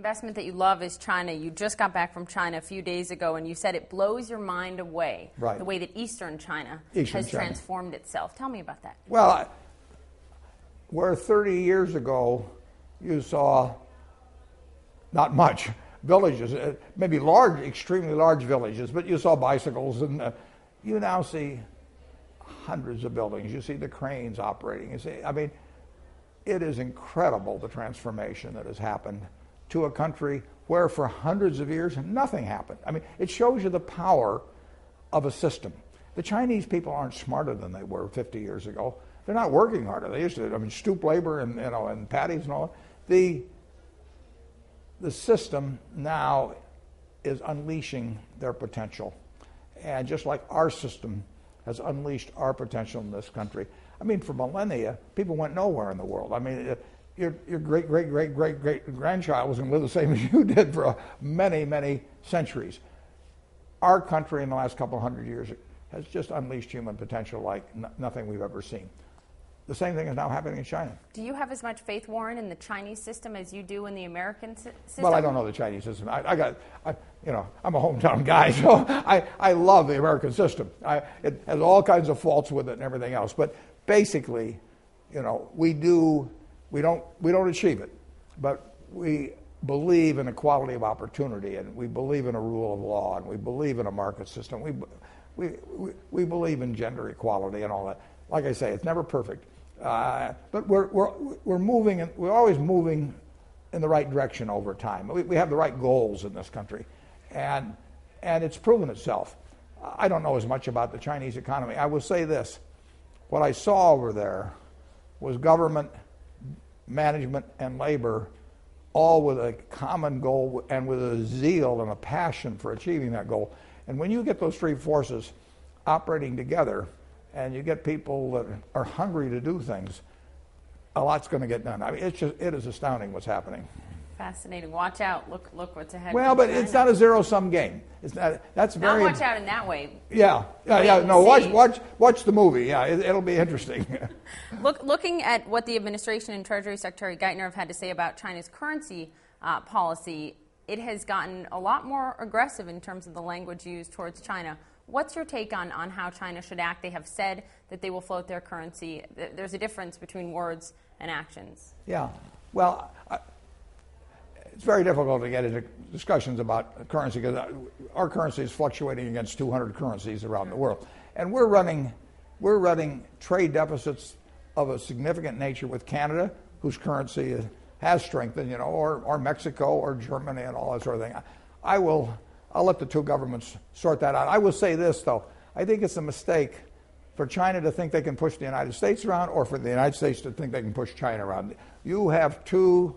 investment that you love is China. You just got back from China a few days ago, and you said it blows your mind away, right, the way that Eastern China has transformed itself. Tell me about that. Well, where 30 years ago you saw not much, villages, maybe large, extremely large villages, but you saw bicycles, and you now see hundreds of buildings. You see the cranes operating. You see, I mean, it is incredible the transformation that has happened to a country where for hundreds of years nothing happened. I mean, it shows you the power of a system. The Chinese people aren't smarter than they were 50 years ago. They're not working harder. They used to, I mean, stoop labor and and paddies and all. The system now is unleashing their potential, and just like our system has unleashed our potential in this country. I mean, for millennia, people went nowhere in the world. I mean, your great-great-great-great-great-grandchild was going to live the same as you did for many, many centuries. Our country in the last couple hundred years has just unleashed human potential like nothing we've ever seen. The same thing is now happening in China. Do you have as much faith, Warren, in the Chinese system as you do in the American system? Well, I don't know the Chinese system. I'm a hometown guy, so I love the American system. It has all kinds of faults with it and everything else, but basically, we don't achieve it, but we believe in equality of opportunity, and we believe in a rule of law, and we believe in a market system. We believe in gender equality and all that. Like I say, it's never perfect, but we're moving, and we're always moving in the right direction over time. We have the right goals in this country, and it's proven itself. I don't know as much about the Chinese economy. I will say this. What I saw over there was government, management, and labor all with a common goal and with a zeal and a passion for achieving that goal. And when you get those three forces operating together and you get people that are hungry to do things, a lot's going to get done. I mean, it is astounding what's happening. Fascinating. Watch out. Look what's ahead. Well, but it's not a zero-sum game. It's not. That's very. Not watch out in that way. Yeah. No, watch the movie. Yeah, it'll be interesting. Looking at what the administration and Treasury Secretary Geithner have had to say about China's currency policy, it has gotten a lot more aggressive in terms of the language used towards China. What's your take on how China should act? They have said that they will float their currency. There's a difference between words and actions. Yeah. Well, it's very difficult to get into discussions about currency because our currency is fluctuating against 200 currencies around the world, and we're running trade deficits of a significant nature with Canada, whose currency has strengthened, or Mexico or Germany and all that sort of thing. I'll let the two governments sort that out. I will say this though: I think it's a mistake for China to think they can push the United States around, or for the United States to think they can push China around. You have two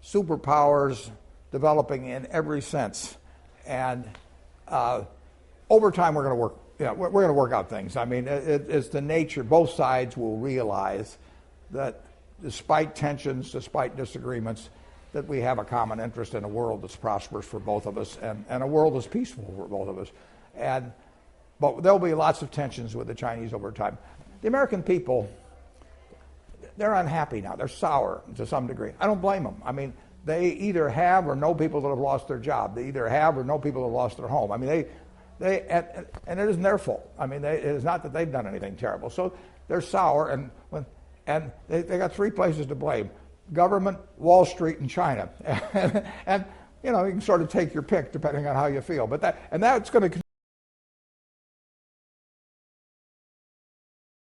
superpowers developing in every sense, and over time we're going to work. We're going to work out things. I mean, it's the nature. Both sides will realize that, despite tensions, despite disagreements, that we have a common interest in a world that's prosperous for both of us, and a world that's peaceful for both of us. But there'll be lots of tensions with the Chinese over time. The American people, they're unhappy now. They're sour to some degree. I don't blame them. I mean, they either have or know people that have lost their job. They either have or know people that have lost their home. I mean, and it isn't their fault. I mean, it is not that they've done anything terrible. So they're sour, and they got three places to blame: government, Wall Street, and China. and you can sort of take your pick depending on how you feel. But that's going to